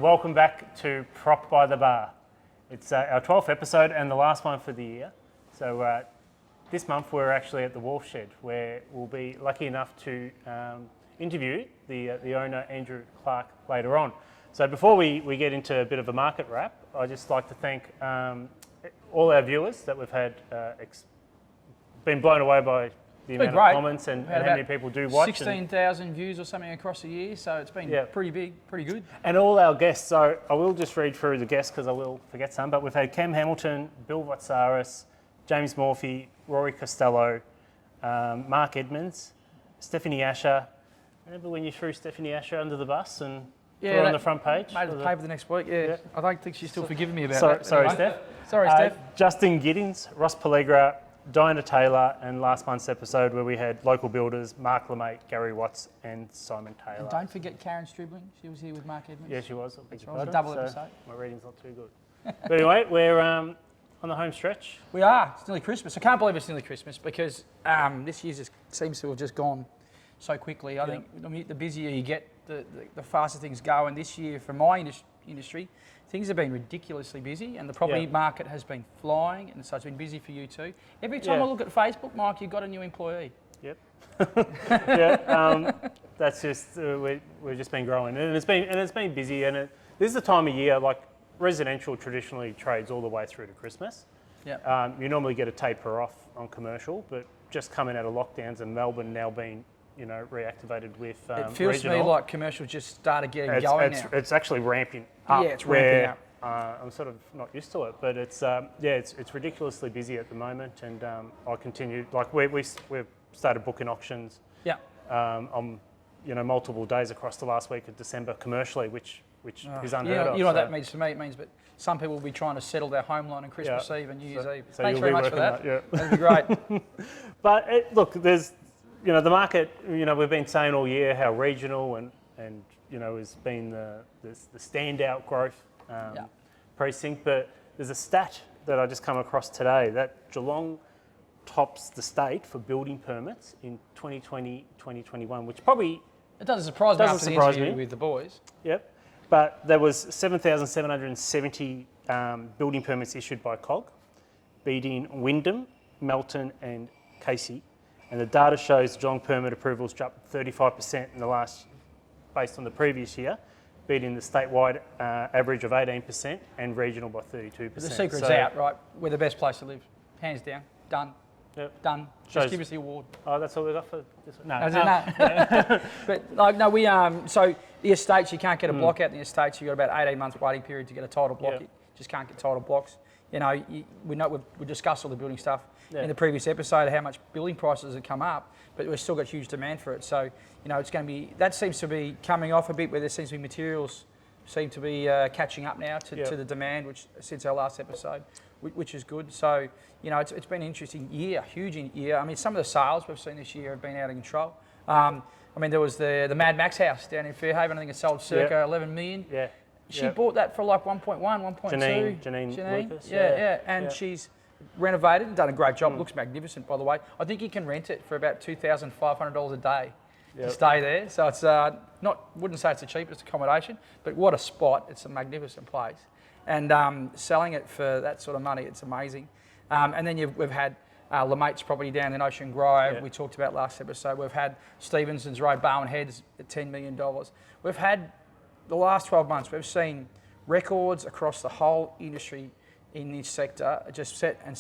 welcome back to Prop by the Bar. It's our 12th episode and the last one for the year. So this month we're actually at the Warfshed, where we'll be lucky enough to interview the owner, Andrew Clarke, later on. So before we get into a bit of a market wrap, I'd just like to thank all our viewers that we've had been blown away by the amount of comments and how many people do watch. 16,000 views or something across the year, so it's been pretty big, pretty good. And all our guests, so I will just read through the guests because I will forget some, but we've had Cam Hamilton, Bill Vatsaris, James Morphy, Rory Costello, Mark Edmonds, Stephanie Asher. Remember when you threw Stephanie Asher under the bus and put her on the front page? Made the paper the next week, yeah. I don't think she's still forgiving me about that. Sorry, Steph. Sorry, Steph. Justin Giddings, Ross Pellegra, Diana Taylor, and last month's episode where we had local builders Mark LeMate, Gary Watts, and Simon Taylor. And don't forget Karen Stribling. She was here with Mark Edmonds. Yeah, she was. It was a double episode. My reading's not too good. But anyway, we're on the home stretch. We are. It's nearly Christmas. I can't believe it's nearly Christmas because this year just seems to have just gone so quickly. I think the busier you get, the faster things go. And this year, for my industry, things have been ridiculously busy, and the property market has been flying, and so it's been busy for you too. Every time I look at Facebook, Mike, you've got a new employee. Yep. That's just we've just been growing, and it's been busy. And this is the time of year, like residential traditionally trades all the way through to Christmas. Yeah. You normally get a taper off on commercial, but just coming out of lockdowns and Melbourne now being reactivated with it feels regional. to me like commercial just started getting going now. It's actually ramping up. Yeah, it's ramping up. I'm sort of not used to it, but it's ridiculously busy at the moment, and I continue, like we've started booking auctions. Yeah. On multiple days across the last week of December commercially, which is unheard of. You know what that means to me? It means that some people will be trying to settle their home loan on Christmas Eve and New Year's Eve. So Thanks very much for that. That'd be great. But look, there's the market. We've been saying all year how regional and has been the standout growth precinct. But there's a stat that I just come across today that Geelong tops the state for building permits in 2020, 2021, which probably it doesn't surprise me after the interview with the boys. Yep, but there was 7,770 building permits issued by COG, beating Wyndham, Melton, and Casey. And the data shows Geelong permit approvals dropped 35% in the last, based on the previous year, beating the statewide average of 18% and regional by 32%. The secret's out, right? We're the best place to live, hands down. Done. Yep. Done. Just give us the award. Oh, that's all we got for this one? No. But so the estates, you can't get a block out in the estates. You've got about 18 months waiting period to get a title block. Yep. You just can't get title blocks. We discussed all the building stuff in the previous episode, how much building prices have come up, but we've still got huge demand for it. So, it's going to be, that seems to be coming off a bit where there seems to be materials seem to be catching up now to the demand, which since our last episode, which is good. So, it's been an interesting year, huge year. I mean, some of the sales we've seen this year have been out of control. There was the Mad Max house down in Fairhaven. I think it sold circa 11 million. Yeah. She bought that for like 1.1, 1.2. Janine Lucas. Yeah. And she's renovated and done a great job. Looks magnificent, by the way. I think you can rent it for about $2,500 a day to stay there. So it's wouldn't say it's the cheapest accommodation, but what a spot. It's a magnificent place. And selling it for that sort of money, it's amazing. And then we've had LeMate's property down in Ocean Grove, we talked about last episode. We've had Stevenson's Road, Barwon Heads at $10 million. We've had, the last 12 months, we've seen records across the whole industry in this sector just set, and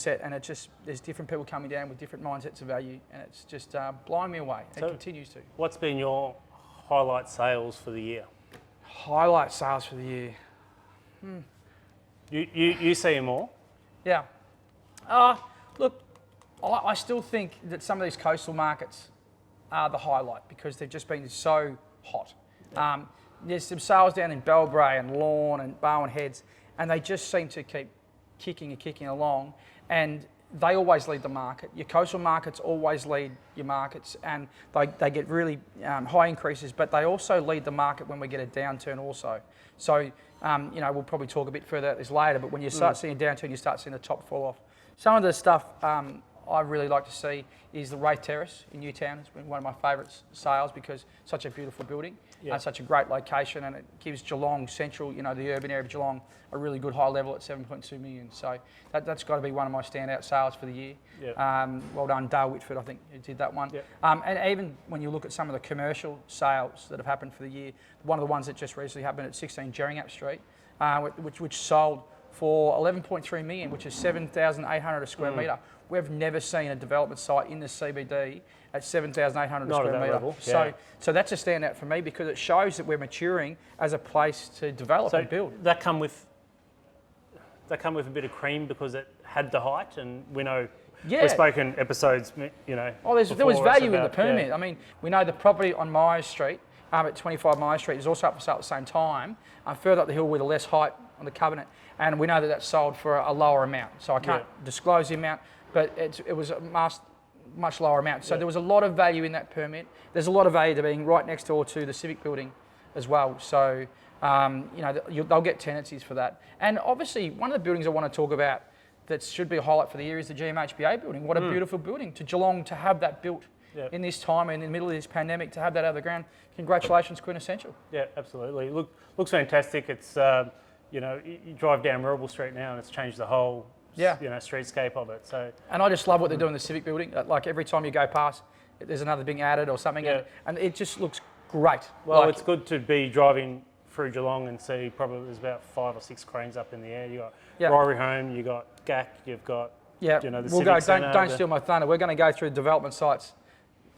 there's different people coming down with different mindsets of value, and it's just blowing me away. It continues to. What's been your highlight sales for the year? Highlight sales for the year? You see them all? Yeah. Look, I still think that some of these coastal markets are the highlight because they've just been so hot. There's some sales down in Bellbrae and Lorne and Barwon Heads, and they just seem to keep kicking along, and they always lead the market. Your coastal markets always lead your markets, and they get really high increases, but they also lead the market when we get a downturn also. So, we'll probably talk a bit further about this later, but when you start seeing a downturn, you start seeing the top fall off. Some of the stuff I really like to see is the Raith Terrace in Newtown. It's been one of my favourite sales because it's such a beautiful building and such a great location, and it gives Geelong Central, you know, the urban area of Geelong, a really good high level at 7.2 million. So that's got to be one of my standout sales for the year. Well done, Dale Whitford, I think, who did that one. And even when you look at some of the commercial sales that have happened for the year, one of the ones that just recently happened at 16 Gheringhap Street, which sold for 11.3 million, which is 7,800 a square metre. We've never seen a development site in the CBD at 7,800 a square metre. So that's a standout for me because it shows that we're maturing as a place to develop and build. That come with a bit of cream because it had the height, and we know we've spoken episodes, you know. Oh, there was value in the permit. I mean, we know the property on Myers Street, at 25 Myers Street, is also up for sale at the same time, further up the hill with a less height on the covenant, and we know that that's sold for a lower amount. So I can't disclose the amount, but it was a much lower amount. So there was a lot of value in that permit. There's a lot of value to being right next door to the Civic building as well. So, you know, they'll get tenancies for that. And obviously, one of the buildings I want to talk about that should be a highlight for the year is the GMHBA building. What a beautiful building to Geelong to have that built in this time, in the middle of this pandemic, to have that out of the ground. Congratulations, quintessential. Yeah, absolutely. Looks fantastic. It's, you know, you drive down Rural Street now and it's changed the whole you know, streetscape of it. So, and I just love what they're doing in the Civic building. Like every time you go past, there's another thing added or something, and it just looks great. Well, it's good to be driving through Geelong and see probably there's about 5 or 6 cranes up in the air. You got Rory Home, you got GAC, you've got you know, the Civic Centre. Don't steal my thunder. We're going to go through development sites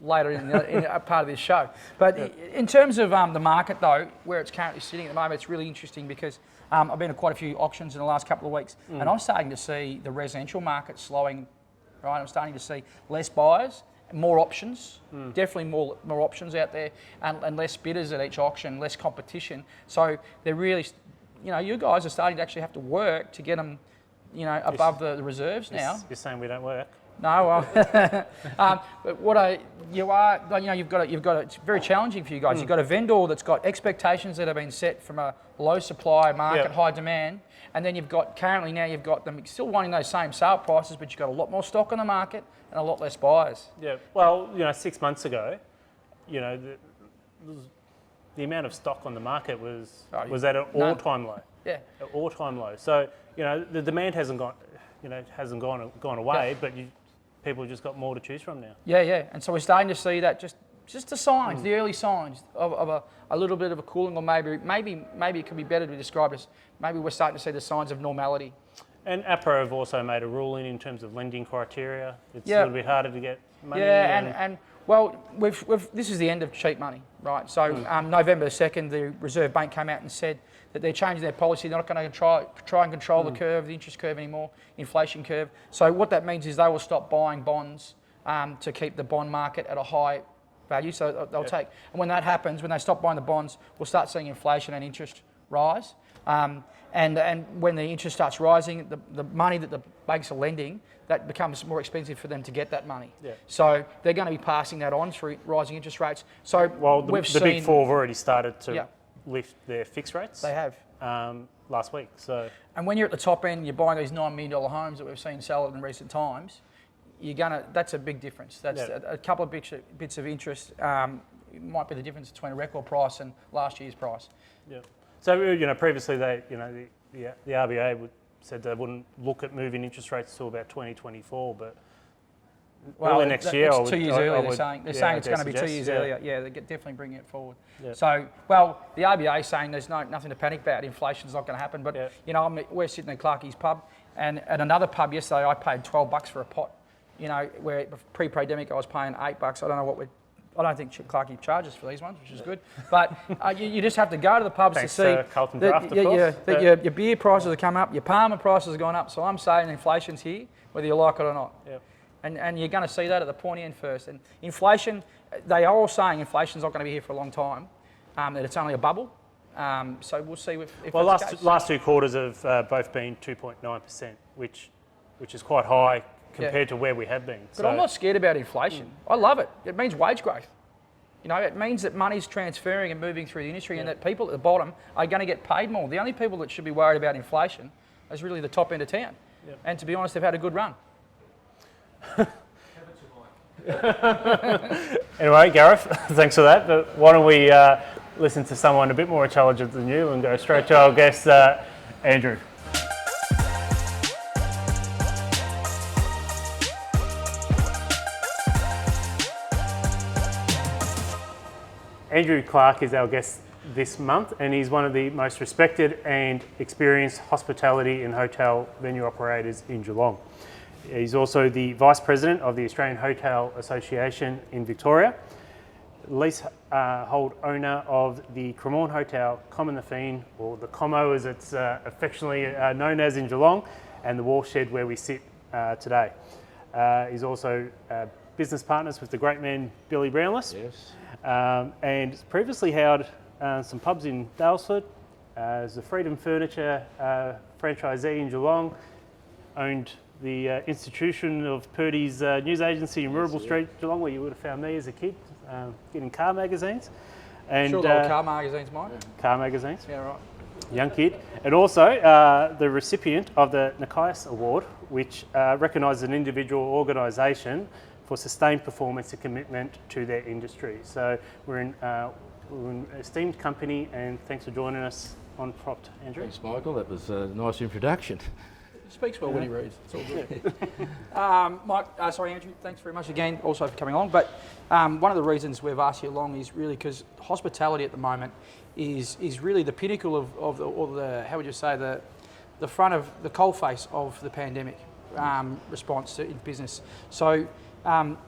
later in a part of this show. But in terms of the market, though, where it's currently sitting at the moment, it's really interesting because I've been to quite a few auctions in the last couple of weeks, and I'm starting to see the residential market slowing. Right, I'm starting to see less buyers, more options, definitely more options out there, and less bidders at each auction, less competition. So they're really, you know, you guys are starting to actually have to work to get them, you know, above the reserves now. You're saying we don't work? No, well, but you've got it's very challenging for you guys. You've got a vendor that's got expectations that have been set from a low supply market, high demand, and then you've got them still wanting those same sale prices, but you've got a lot more stock on the market and a lot less buyers. Yeah. Well, you know, 6 months ago, you know, the amount of stock on the market was at an all-time low. Yeah. An all-time low. So, you know, the demand hasn't gone away, but people have just got more to choose from now. Yeah. And so we're starting to see that just the signs, the early signs of a little bit of a cooling, or maybe it could be better to describe as maybe we're starting to see the signs of normality. And APRA have also made a ruling in terms of lending criteria. It's a little bit harder to get money. Yeah, well, this is the end of cheap money, right? So November 2nd, the Reserve Bank came out and said that they're changing their policy. They're not going to try and control the curve, the interest curve anymore, inflation curve. So what that means is they will stop buying bonds to keep the bond market at a high value. So they'll take, and when that happens, when they stop buying the bonds, we'll start seeing inflation and interest rise. And when the interest starts rising, the money that the banks are lending, that becomes more expensive for them to get that money. Yeah. So they're going to be passing that on through rising interest rates. So the Big Four have already started to lift their fixed rates. They have. Last week. And when you're at the top end, you're buying these $9 million homes that we've seen sell in recent times, that's a big difference. That's a couple of bits of interest. It might be the difference between a record price and last year's price. Yeah. So, you know, previously the RBA said they wouldn't look at moving interest rates until about 2024, but early next year. It's 2 years earlier, they're saying it's going to be 2 years earlier. Yeah, they're definitely bringing it forward. Yeah. So, the RBA is saying there's nothing to panic about. Inflation's not going to happen. But, you know, we're sitting at Clarke's pub, and at another pub yesterday, I paid $12 for a pot. You know, where pre-pandemic I was paying $8. I don't think Clarke charges for these ones, which is good. But you just have to go to the pubs to see that your beer prices have come up, your Palmer prices have gone up. So I'm saying inflation's here, whether you like it or not. Yep. And you're going to see that at the pointy end first. And inflation, they are all saying inflation's not going to be here for a long time, that it's only a bubble. So we'll see if last 2 quarters have both been 2.9%, which is quite high compared to where we have been. But I'm not scared about inflation. I love it. It means wage growth. You know, it means that money's transferring and moving through the industry and that people at the bottom are going to get paid more. The only people that should be worried about inflation is really the top end of town. Yep. And to be honest, they've had a good run. Anyway, Gareth, thanks for that. But why don't we listen to someone a bit more intelligent than you and go straight to our guest, Andrew. Andrew Clarke is our guest this month, and he's one of the most respected and experienced hospitality and hotel venue operators in Geelong. He's also the Vice President of the Australian Hotel Association in Victoria, leasehold owner of the Cremorne Hotel, Commerical, or the Como as it's affectionately known as in Geelong, and the Warfshed where we sit today. He's also business partners with the great man Billy Brownless. Yes. And previously held some pubs in Daylesford, as the Freedom Furniture franchisee in Geelong, owned the institution of Purdy's news agency in Rural Street, Geelong, where you would have found me as a kid, getting car magazines. And, sure, they were car magazines, Mike. Car magazines. Yeah, right. Young kid. And also the recipient of the Nikias Award, which recognises an individual organisation for sustained performance and commitment to their industry. So we're an esteemed company, and thanks for joining us on Propped, Andrew. Thanks, Michael. That was a nice introduction. He speaks well when he reads. It's all good. Andrew, thanks very much again also for coming along. But one of the reasons we've asked you along is really because hospitality at the moment is really the pinnacle of the how would you say, the front of the coalface of the pandemic response to in business. So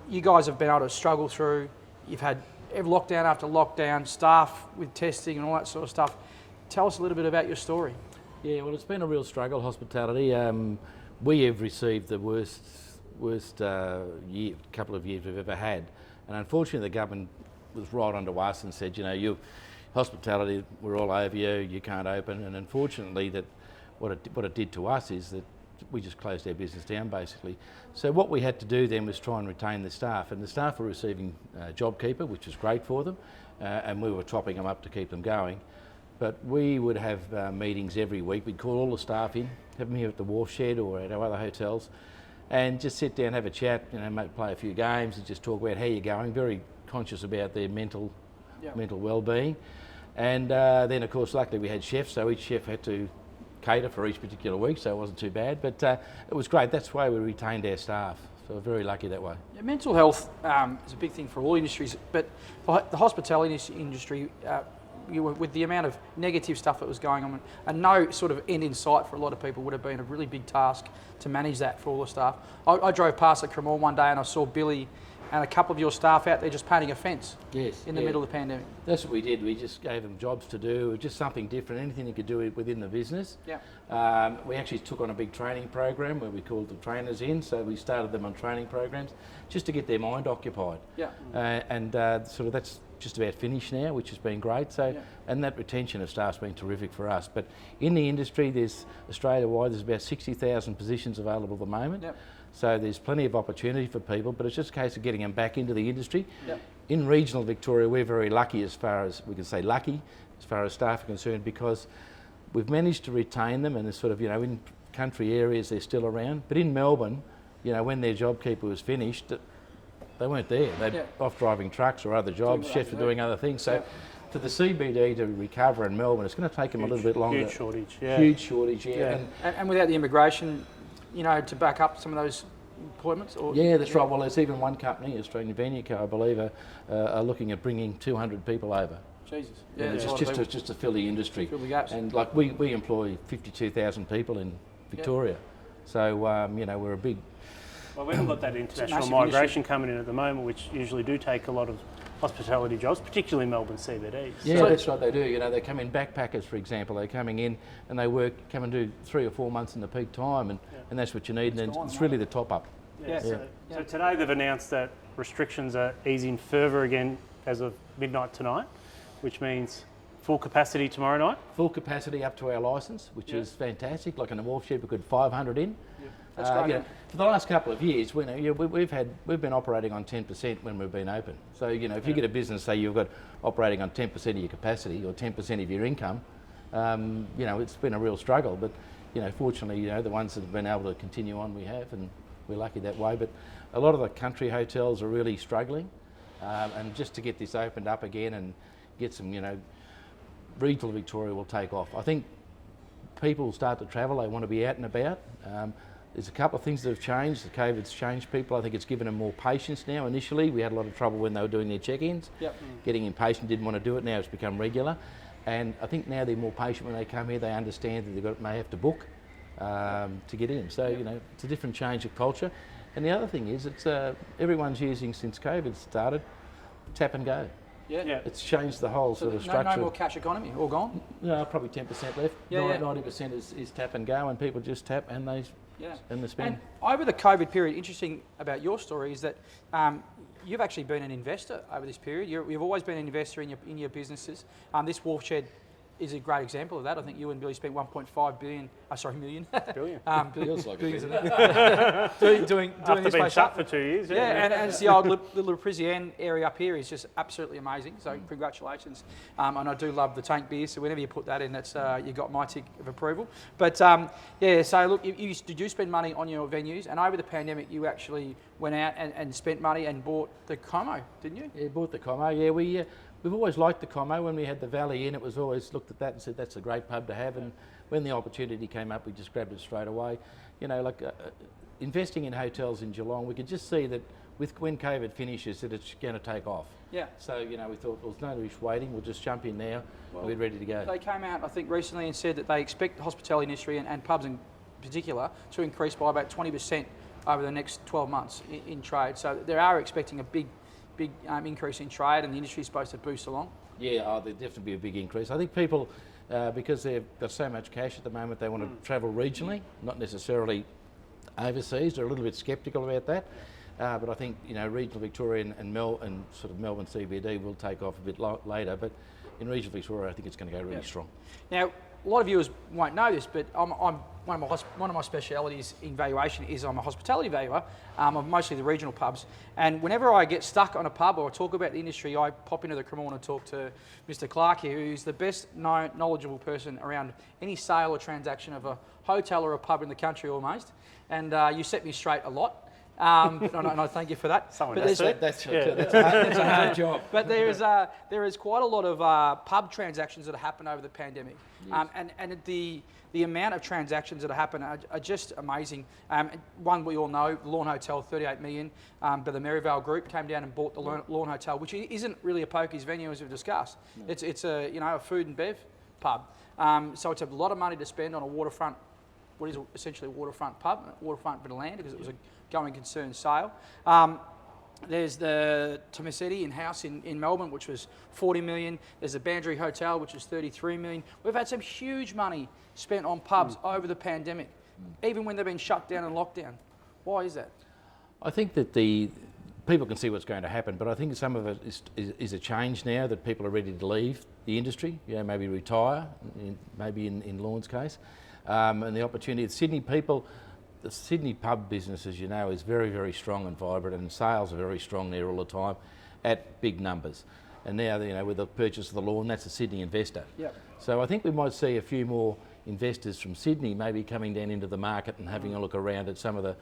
you guys have been able to struggle through. You've had lockdown after lockdown, staff with testing and all that sort of stuff. Tell us a little bit about your story. Yeah, well, it's been a real struggle, hospitality. We have received the worst couple of years we've ever had. And unfortunately, the government was right onto us and said, hospitality, we're all over you, you can't open. And unfortunately, what it did to us is that we just closed our business down, basically. So what we had to do then was try and retain the staff. And the staff were receiving JobKeeper, which was great for them, and we were topping them up to keep them going. But we would have meetings every week. We'd call all the staff in, have them here at the Warfshed or at our other hotels, and just sit down, have a chat, play a few games and just talk about how you're going, very conscious about their mental well-being. And then, of course, luckily we had chefs, so each chef had to cater for each particular week, so it wasn't too bad. But it was great. That's why we retained our staff. So we're very lucky that way. Yeah, mental health is a big thing for all industries, but for the hospitality industry, with the amount of negative stuff that was going on, and no sort of end in sight for a lot of people, would have been a really big task to manage that for all the staff. I drove past the Cremorne one day and I saw Billy and a couple of your staff out there just painting a fence. Yes, in the middle of the pandemic. That's what we did. We just gave them jobs to do, just something different, anything they could do within the business. Yeah. We actually took on a big training program where we called the trainers in, so we started them on training programs just to get their mind occupied. Yeah. Sort of that's just about finished now, which has been great. So, and that retention of staff's been terrific for us. But in the industry, there's Australia-wide, there's about 60,000 positions available at the moment. Yep. So there's plenty of opportunity for people, but it's just a case of getting them back into the industry. Yep. In regional Victoria, we're very lucky as far as staff are concerned, because we've managed to retain them, and they're sort of, in country areas they're still around. But in Melbourne, when their JobKeeper was finished, they weren't there. They're off driving trucks or other jobs, chefs are doing other things. So for the CBD to recover in Melbourne, it's going to take them a little bit longer. Huge shortage, yeah. Huge shortage, yeah. And without the immigration, to back up some of those appointments? Yeah, that's right. Well, there's even one company, Australian Venue Co, I believe, are looking at bringing 200 people over. Jesus. Yeah, just to fill the industry. Fill the gaps. And like we employ 52,000 people in Victoria. So, we're a big... Well, we haven't got that international migration coming in at the moment, which usually do take a lot of hospitality jobs, particularly Melbourne CBDs. Yeah, so that's right, they do. They come in backpackers, for example. They're coming in and they come and do 3 or 4 months in the peak time, and that's what you need, and it's really the top up. So today they've announced that restrictions are easing further again as of midnight tonight, which means full capacity tomorrow night. Full capacity up to our licence, which is fantastic. Like in the Warfshed, we could 500 in. That's great. For the last couple of years, we've been operating on 10% when we've been open. So if you get a business, say you've got operating on 10% of your capacity or 10% of your income, it's been a real struggle. But fortunately, the ones that have been able to continue on, we have, and we're lucky that way. But a lot of the country hotels are really struggling, and just to get this opened up again and get some, regional Victoria will take off. I think people start to travel, they want to be out and about. There's a couple of things that have changed. The COVID's changed people. I think it's given them more patience now. Initially, we had a lot of trouble when they were doing their check-ins. Yep. Getting impatient, didn't want to do it. Now it's become regular. And I think now they're more patient when they come here. They understand that may have to book to get in. So, it's a different change of culture. And the other thing is, it's everyone's using, since COVID started, tap and go. Yeah. It's changed the whole sort of structure. No more cash economy, all gone? No, probably 10% left. 90% is tap and go, and people just tap and they spend. And over the COVID period, interesting about your story is that you've actually been an investor over this period. You've always been an investor in your businesses. This Warfshed is a great example of that. I think you and Billy spent 1.5 billion. Million. Billion. Feels like billions a doing doing After this being place shut up. for 2 years. And it's the old little Parisienne area up here is just absolutely amazing. So congratulations. And I do love the tank beer. So whenever you put that in, that's you got my tick of approval. But so look, did you spend money on your venues? And over the pandemic, you actually went out and spent money and bought the Como, didn't you? Yeah, bought the Como. Yeah, we've always liked the Como. When we had the Valley in, it was always looked at that and said that's a great pub to have. And when the opportunity came up, we just grabbed it straight away. Investing in hotels in Geelong, we could just see that when COVID finishes, that it's going to take off. Yeah. So we thought, well, there's no use waiting. We'll just jump in now. Well, we're ready to go. They came out, I think, recently and said that they expect the hospitality industry and pubs in particular to increase by about 20% over the next 12 months in trade. So they are expecting a big increase in trade, and the industry is supposed to boost along. Yeah, there'll definitely be a big increase. I think people, because they've got so much cash at the moment, they want to travel regionally, not necessarily overseas. They're a little bit sceptical about that. But I think regional Victoria and sort of Melbourne CBD will take off a bit later. But in regional Victoria, I think it's going to go really strong. Now, a lot of viewers won't know this, but I'm one of my specialities in valuation is I'm a hospitality valuer of mostly the regional pubs. And whenever I get stuck on a pub or talk about the industry, I pop into the Cremorne and talk to Mr. Clarke here, who's the best knowledgeable person around any sale or transaction of a hotel or a pub in the country almost. And you set me straight a lot. And I thank you for that. That's a hard job. But there is quite a lot of pub transactions that have happened over the pandemic, yes. And the amount of transactions that have happened are just amazing. One we all know, the Lorne Hotel, 38 million. But the Merivale Group came down and bought the Lorne Hotel, which isn't really a pokies venue as we've discussed. No. It's a food and bev pub. So it's a lot of money to spend on a waterfront, what is essentially a waterfront pub, a waterfront bit of land, because it was a going concern sale. There's the Tomasetti in-house in Melbourne, which was 40 million. There's the Bandry Hotel, which is 33 million. We've had some huge money spent on pubs over the pandemic, even when they've been shut down and locked down. Why is that? I think that people can see what's going to happen, but I think some of it is a change now that people are ready to leave the industry, maybe retire, maybe in Lorne's case. And the opportunity, the Sydney pub business, as you know, is very, very strong and vibrant, and sales are very strong there all the time at big numbers. And now, with the purchase of the Lorne, that's a Sydney investor. Yep. So I think we might see a few more investors from Sydney maybe coming down into the market and having a look around at some of the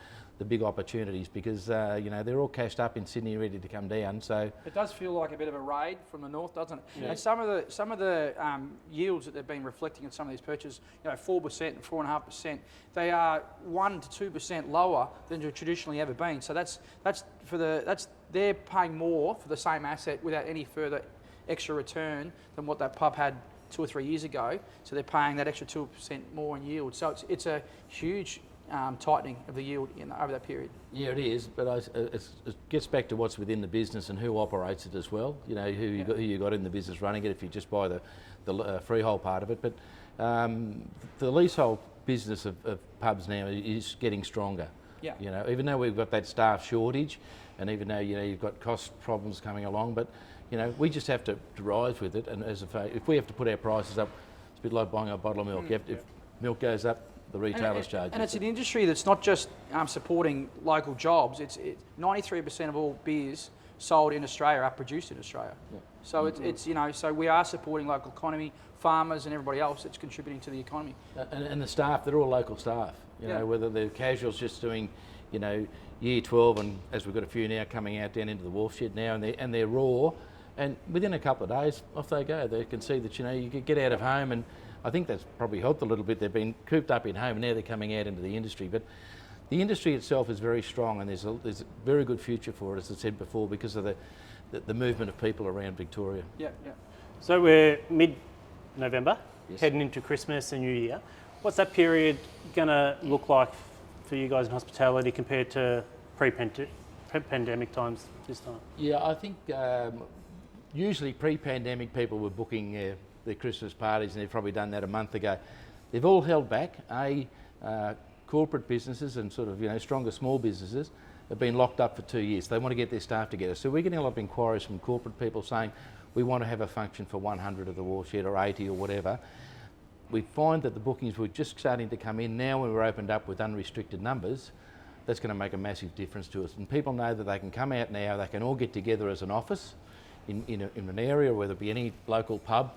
big opportunities, because they're all cashed up in Sydney, ready to come down. So it does feel like a bit of a raid from the north, doesn't it? Yeah. And some of the yields that they've been reflecting in some of these purchases, 4% and 4.5%, they are 1% to 2% lower than they've traditionally ever been. So they're paying more for the same asset without any further extra return than what that pub had 2 or 3 years ago. So they're paying that extra 2% more in yield. So it's a huge tightening of the yield over that period. Yeah, it is, but it gets back to what's within the business and who operates it as well. Who you got in the business running it, if you just buy the freehold part of it. But the leasehold business of pubs now is getting stronger. Yeah. Even though we've got that staff shortage, and even though you've got cost problems coming along, but we just have to rise with it. And if we have to put our prices up, it's a bit like buying a bottle of milk. If milk goes up, the retailers charge. And it's an industry that's not just supporting local jobs. It's 93% of all beers sold in Australia are produced in Australia. Yeah. So it's so we are supporting local economy, farmers, and everybody else that's contributing to the economy. And the staff, they're all local staff. Whether they're casuals just doing you know, year 12, and as we've got a few now coming out down into the Warfshed now, and they're raw, and within a couple of days, off they go. They can see that, you know, you could get out of home, and I think that's probably helped a little bit. They've been cooped up in home, and now they're coming out into the industry. But the industry itself is very strong, and there's a very good future for it, as I said before, because of the movement of people around Victoria. Yeah, yeah. So we're mid-November, Yes. heading into Christmas and New Year. What's that period going to look like for you guys in hospitality compared to pre-pandemic times this time? Yeah, I think usually pre-pandemic people were booking their Christmas parties, and they've probably done that a month ago. They've all held back. Corporate businesses and sort of, you know, stronger small businesses have been locked up for 2 years. They want to get their staff together. So we're getting a lot of inquiries from corporate people saying, we want to have a function for 100 of the Warfshed or 80 or whatever. We find that the bookings were just starting to come in. Now when we're opened up with unrestricted numbers, that's going to make a massive difference to us. And people know that they can come out now, they can all get together as an office in an area, whether it be any local pub.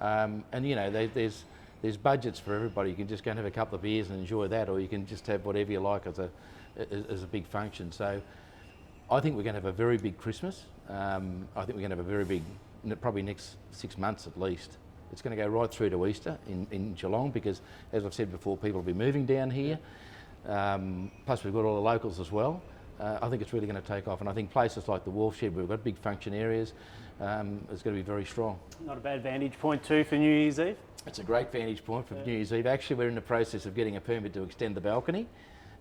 And, you know, there's budgets for everybody. You can just go and have a couple of beers and enjoy that, or you can just have whatever you like as a big function. So I think we're going to have a very big Christmas. I think we're going to have a very big, probably next 6 months at least. It's going to go right through to Easter in Geelong, because, as I've said before, people will be moving down here. Plus we've got all the locals as well. I think it's really going to take off, and I think places like the Warfshed, where we've got big function areas, it's going to be very strong. Not a bad vantage point too for New Year's Eve? It's a great vantage point for New Year's Eve. Actually, we're in the process of getting a permit to extend the balcony,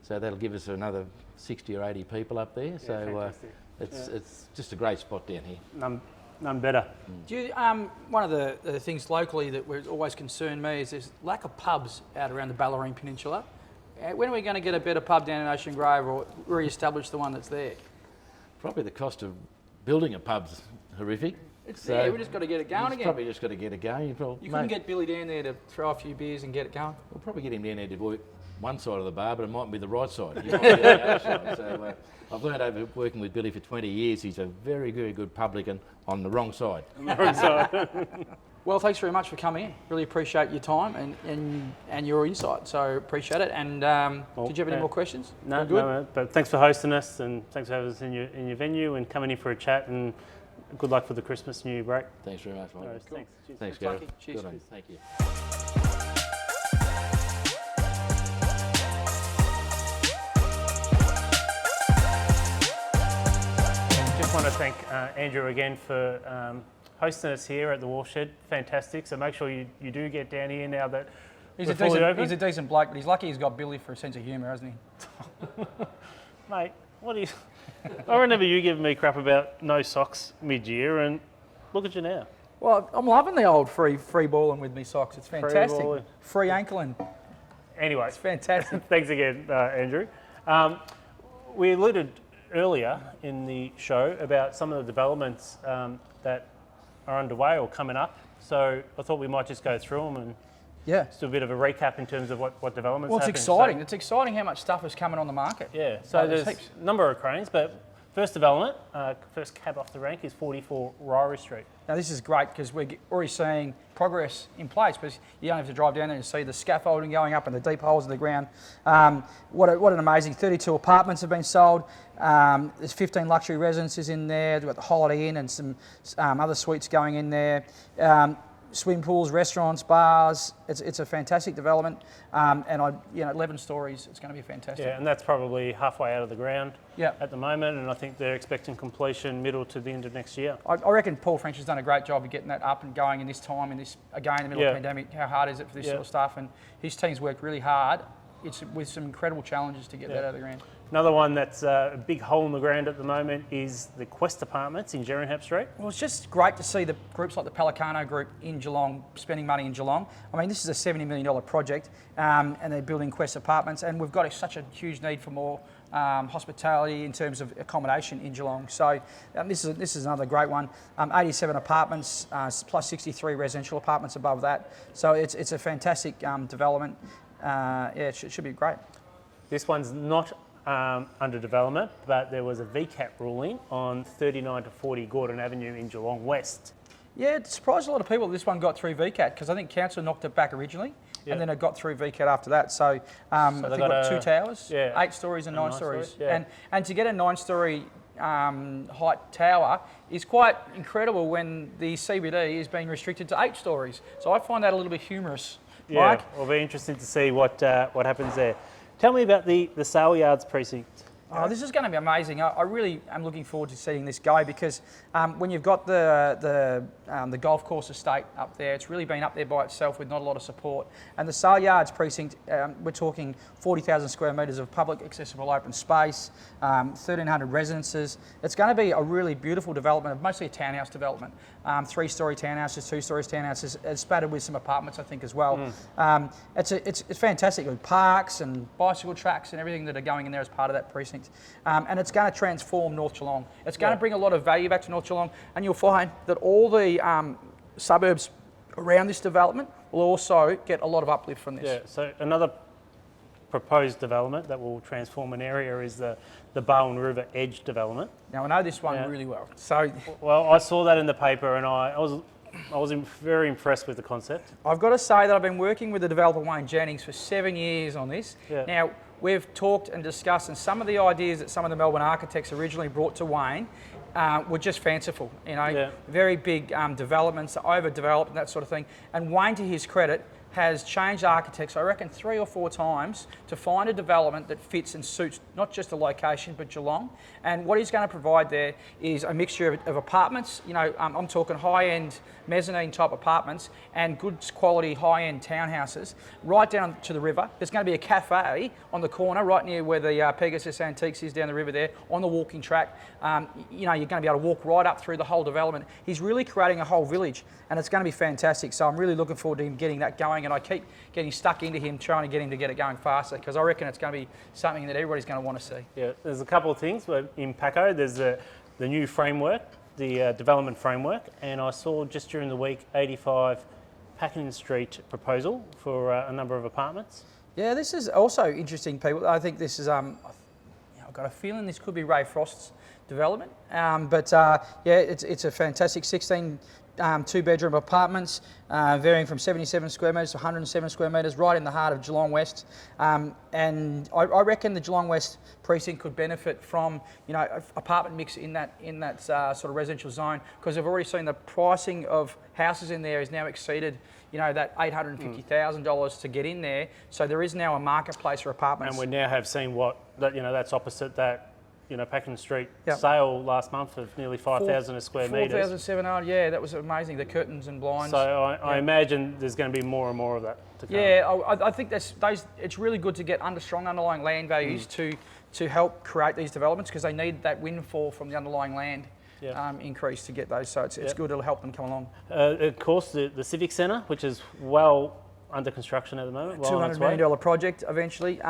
so that'll give us another 60 or 80 people up there. So it's just a great spot down here. None better. Do you, one of the things locally that always concerned me is there's lack of pubs out around the Ballerine Peninsula. When are we going to get a better pub down in Ocean Grove, or re-establish the one that's there? Probably the cost of building a pub's horrific. It's there, we just got to get it going again. Probably just got to get it going. You couldn't get Billy down there to throw a few beers and get it going? We'll probably get him down there to work one side of the bar, but it mightn't be the right side. He might be the other side. So I've learned over working with Billy for 20 years, he's a very, very good publican on the wrong side. Well, thanks very much for coming in. Really appreciate your time and your insight. So appreciate it. And did you have any more questions? No, but thanks for hosting us, and thanks for having us in your venue and coming in for a chat, and good luck for the Christmas New Year break. Thanks very much, Mike. No, thanks. Cheers. Thanks, Gareth. Cheers. Good on you. Thank you. Just want to thank Andrew again for hosting us here at the Warfshed. Fantastic. So make sure you do get down here now that He's we're fully open. a decent bloke, but he's lucky he's got Billy for a sense of humour, hasn't he? Mate, what are you... I remember you giving me crap about no socks mid-year, and look at you now. Well, I'm loving the old free balling with me socks. It's fantastic. balling. Free ankling. Anyway, It's fantastic. thanks again, Andrew. We alluded earlier in the show about some of the developments that are underway or coming up. So I thought we might just go through them and Yeah. just do a bit of a recap in terms of what developments Well, it's happening. exciting. So, it's exciting how much stuff is coming on the market. yeah, so there's there's heaps. a number of cranes, but first development, first cab off the rank is 44 Ryrie Street. Now, this is great because we're already seeing progress in place, but you don't have to drive down there and see the scaffolding going up and the deep holes in the ground. What an amazing 32 apartments have been sold. There's 15 luxury residences in there. We've got the Holiday Inn and some other suites going in there. Swimming pools, restaurants, bars. It's a fantastic development, and 11 stories. It's going to be fantastic. Yeah, and that's probably halfway out of the ground Yeah. at the moment, and I think they're expecting completion middle to the end of next year. I reckon Paul French has done a great job of getting that up and going in this time, in the middle Yeah. of the pandemic. How hard is it for this sort of stuff? And his team's worked really hard. It's with some incredible challenges to get that out of the ground. Another one that's a big hole in the ground at the moment is the Quest Apartments in Gheringhap Street. Well, it's just great to see the groups like the Pelicano Group in Geelong spending money in Geelong. I mean, this is a $70 million project, and they're building Quest Apartments, and we've got such a huge need for more hospitality in terms of accommodation in Geelong. So this is another great one. 87 apartments plus 63 residential apartments above that. So it's a fantastic development. It should be great. This one's not under development, but there was a VCAT ruling on 39 to 40 Gordan Avenue in Geelong West. Yeah, it surprised a lot of people this one got through VCAT because I think council knocked it back originally. and then it got through VCAT after that. So, I think got 2 towers, 8 stories and 9 stories. And to get a 9-story height tower is quite incredible when the CBD is being restricted to 8 stories. So I find that a little bit humorous. Yeah, Mike? it'll be interesting to see what happens there. Tell me about the Saleyards precinct. Oh, this is going to be amazing. I really am looking forward to seeing this go because when you've got the golf course estate up there, it's really been up there by itself with not a lot of support. And the Saleyards precinct, we're talking 40,000 square metres of public accessible open space, 1,300 residences. It's going to be a really beautiful development, mostly a townhouse development. 3-storey townhouses, 2 stories townhouses, spattered with some apartments, I think, as well. It's fantastic with parks and bicycle tracks and everything that are going in there as part of that precinct. And it's going to transform North Geelong. It's going to bring a lot of value back to North Geelong, and you'll find that all the suburbs around this development will also get a lot of uplift from this. Yeah, so another proposed development that will transform an area is the Barwon River Edge development. Now, I know this one really well. So, well, I saw that in the paper and I was very impressed with the concept. I've got to say that I've been working with the developer Wayne Jennings for 7 years on this. Yeah. Now, we've talked and discussed, and some of the ideas that some of the Melbourne architects originally brought to Wayne were just fanciful, very big developments, overdeveloped and that sort of thing. And Wayne, to his credit, has changed architects, I reckon, 3 or 4 times to find a development that fits and suits not just the location but Geelong. And what he's going to provide there is a mixture of apartments. I'm talking high-end mezzanine type apartments and good quality high-end townhouses right down to the river. There's going to be a cafe on the corner right near where the Pegasus Antiques is down the river there on the walking track. You're going to be able to walk right up through the whole development. He's really creating a whole village and it's going to be fantastic. So I'm really looking forward to him getting that going, and I keep getting stuck into him trying to get him to get it going faster because I reckon it's going to be something that everybody's going to want to see. Yeah, there's a couple of things in Paco. There's the new framework, the development framework, and I saw just during the week 85 Pakington Street proposal for a number of apartments. Yeah, this is also interesting, people. I think this is, I've got a feeling this could be Ray Frost's development, it's a fantastic 16 2-bedroom apartments, varying from 77 square metres to 107 square metres, right in the heart of Geelong West. And I reckon the Geelong West precinct could benefit from, apartment mix in that sort of residential zone, because I've already seen the pricing of houses in there is now exceeded, that $850,000 to get in there. So there is now a marketplace for apartments. And we now have seen that's opposite that. Pakington Street sale last month of nearly 5,000 a square metres. 4,700, yeah, that was amazing. The curtains and blinds. So I imagine there's going to be more and more of that to come. Yeah, I think it's really good to get strong underlying land values to help create these developments, because they need that windfall from the underlying land increase to get those. So it's good, it'll help them come along. Of course, the Civic Centre, which is well under construction at the moment. $200 million project eventually.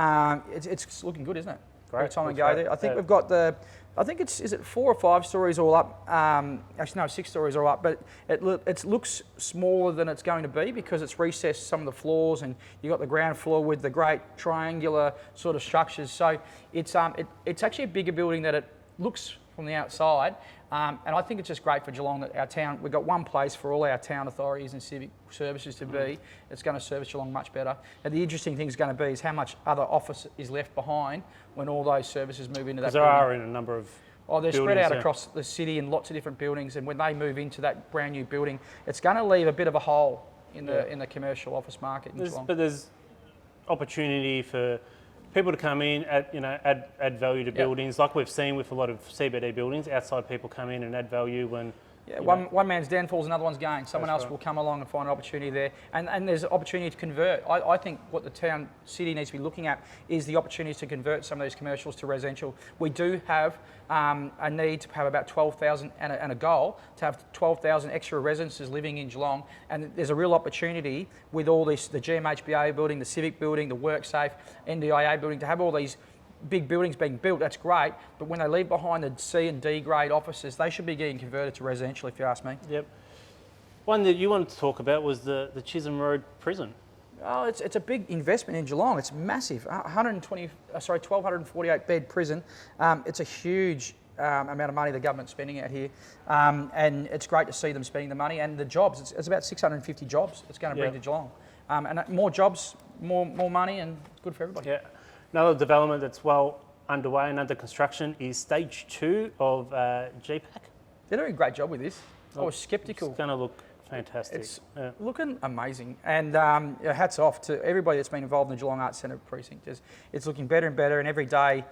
It's looking good, isn't it? Every time I go there. I think we've got is it 4 or 5 stories all up? Actually, no, 6 stories all up, but it looks smaller than it's going to be because it's recessed some of the floors, and you've got the ground floor with the great triangular sort of structures. So it's actually a bigger building than it looks from the outside. And I think it's just great for Geelong that our town, we've got one place for all our town authorities and civic services to be. It's going to service Geelong much better. And the interesting thing is going to be is how much other office is left behind when all those services move into that building. Because there are in a number of they're spread out across the city in lots of different buildings, and when they move into that brand new building, it's going to leave a bit of a hole in the commercial office market in Geelong. But there's opportunity for people to come in, add value to buildings, like we've seen with a lot of CBD buildings. Outside people come in and add value when. Yeah, one man's downfall is another one's gain. Someone else will come along and find an opportunity there. And there's opportunity to convert. I think what the city needs to be looking at is the opportunities to convert some of these commercials to residential. We do have a need to have about 12,000 and a goal to have 12,000 extra residences living in Geelong. And there's a real opportunity with all this, the GMHBA building, the Civic building, the WorkSafe, NDIA building, to have all these big buildings being built. That's great, but when they leave behind the C and D grade offices, they should be getting converted to residential, if you ask me. Yep. One that you wanted to talk about was the Chisholm Road Prison. Oh, it's a big investment in Geelong. It's massive. 1,248 bed prison. It's a huge amount of money the government's spending out here, and it's great to see them spending the money and the jobs. It's about 650 jobs it's going to bring to Geelong. and more jobs, more money, and good for everybody. Yeah. Another development that's well underway and under construction is Stage 2 of GPAC. They're doing a great job with this. I was sceptical. It's going to look fantastic. It's looking amazing, and hats off to everybody that's been involved in the Geelong Arts Centre precinct. It's looking better and better, and every day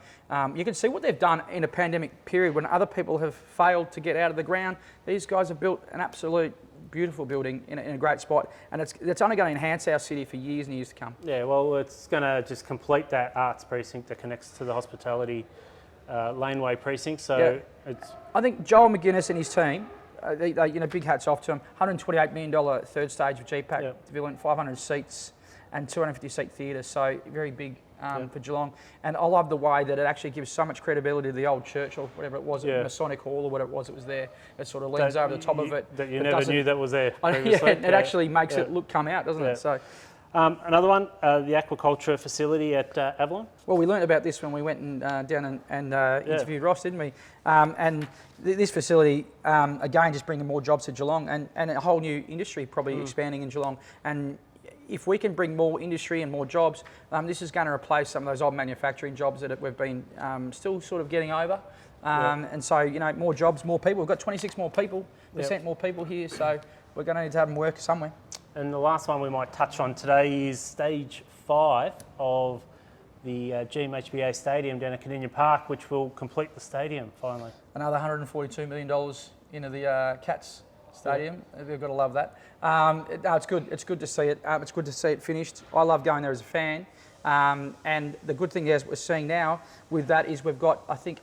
you can see what they've done in a pandemic period when other people have failed to get out of the ground. These guys have built an absolute beautiful building in a great spot, and it's only going to enhance our city for years and years to come. Yeah, well, it's going to just complete that arts precinct that connects to the hospitality laneway precinct. So I think Joel McGuinness and his team, big hats off to them. $128 million third stage of GPAC Pavilion, 500 seats and 250 seat theatre. So very big for Geelong. And I love the way that it actually gives so much credibility to the old church or whatever it was, Masonic Hall or whatever it was that was there. It sort of leans over the top of it. That you never knew that was there previously. It actually makes it come out, doesn't it? So. Another one, the aquaculture facility at Avalon. Well, we learned about this when we went down and interviewed Ross, didn't we? And this facility, again, just bringing more jobs to Geelong and a whole new industry probably expanding in Geelong. And if we can bring more industry and more jobs, this is going to replace some of those old manufacturing jobs that we've been still sort of getting over. And so, more jobs, more people. We've got 26 more people, % more people here, so we're going to need to have them work somewhere. And the last one we might touch on today is Stage 5 of the GMHBA Stadium down at Caninian Park, which will complete the stadium finally. Another $142 million into the Cats Stadium. We've got to love that. No, it's good. It's good to see it. It's good to see it finished. I love going there as a fan. And the good thing is we're seeing now with that is we've got, I think,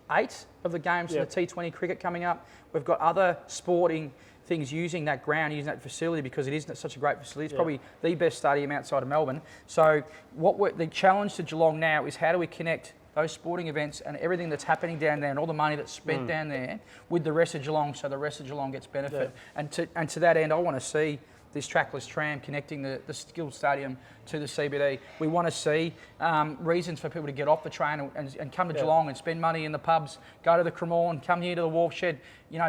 8 of the games in the T20 cricket coming up. We've got other sporting things using that ground, using that facility because it is such a great facility. It's probably the best stadium outside of Melbourne. So the challenge to Geelong now is how do we connect those sporting events and everything that's happening down there and all the money that's spent down there with the rest of Geelong so the rest of Geelong gets benefit. Yeah. And to that end, I want to see this trackless tram connecting the Skills Stadium to the CBD. We want to see reasons for people to get off the train and come to Geelong and spend money in the pubs, go to the Cremorne, come here to the Warfshed,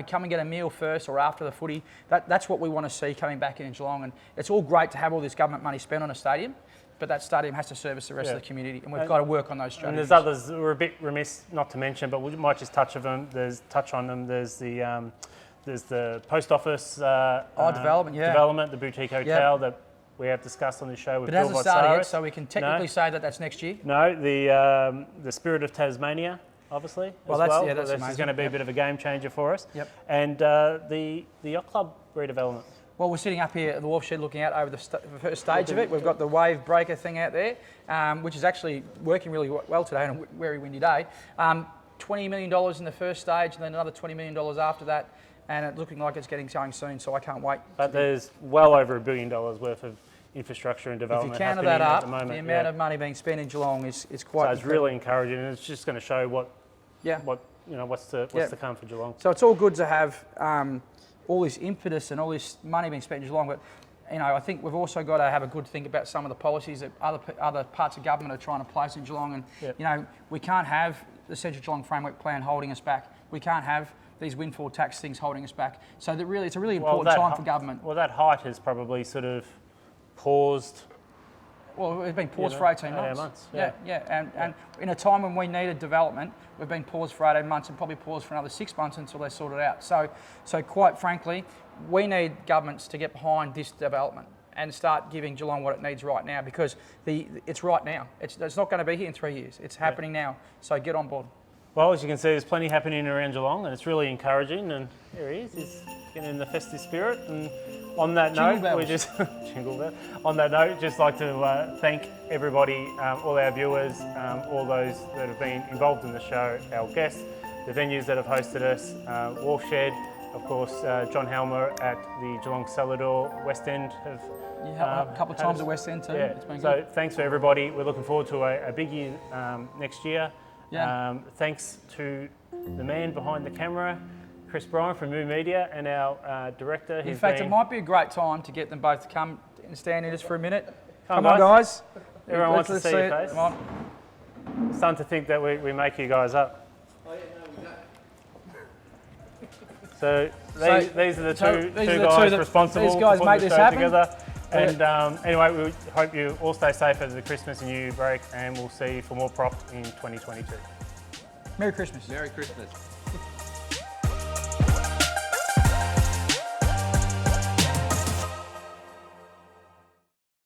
come and get a meal first or after the footy. That's what we want to see coming back in Geelong. And it's all great to have all this government money spent on a stadium, but that stadium has to service the rest of the community, and we've got to work on those strategies. And there's others that we're a bit remiss not to mention, but we might just touch on them. There's the post office development, the boutique hotel that we have discussed on this show. But it hasn't started yet, so we can technically say that that's next year. No, the Spirit of Tasmania, obviously. This is going to be a bit of a game changer for us. Yep. And the Yacht Club redevelopment. Well, we're sitting up here at the Warfshed looking out over the first stage of it. We've got the wave breaker thing out there, which is actually working really well today on a very windy day. $20 million in the first stage and then another $20 million after that. And it's looking like it's getting going soon, so I can't wait. But there's well over $1 billion worth of infrastructure and development happening at the moment. If you counter that up, the amount of money being spent in Geelong is quite. So it's really encouraging, and it's just going to show what's to come for Geelong. So it's all good to have all this impetus and all this money being spent in Geelong, but I think we've also got to have a good think about some of the policies that other parts of government are trying to place in Geelong, and we can't have the Central Geelong Framework Plan holding us back. We can't have these windfall tax things holding us back. So that really, it's a really important time for government. Well, that height has probably sort of paused. Well, it's been paused for 18 months. And in a time when we needed development, we've been paused for 18 months and probably paused for another 6 months until they sort it out. So quite frankly, we need governments to get behind this development and start giving Geelong what it needs right now because it's right now. It's not going to be here in 3 years. It's happening now. So get on board. Well, as you can see, there's plenty happening around Geelong, and it's really encouraging. And here he is, he's getting in the festive spirit. And on that note, we just jingle bell. On that note, just like to thank everybody, all our viewers, all those that have been involved in the show, our guests, the venues that have hosted us, Warfshed, of course, John Helmer at the Geelong Saleyards West End have. A couple of times at West End too. Yeah. It's been so good. Thanks for everybody. We're looking forward to a big year next year. Yeah. Thanks to the man behind the camera, Chris Bryan from Moo Media, and our director. In fact, it might be a great time to get them both to come and stand in just for a minute. Come on, guys. Everyone Let's wants to see your face. Come on. I'm starting to think that we make you guys up. Oh, yeah, no, we don't. So these are the two guys responsible these guys for make putting the this show happen. together. And anyway, we hope you all stay safe over the Christmas and New Year break, and we'll see you for more prop in 2022. Merry Christmas. Merry Christmas.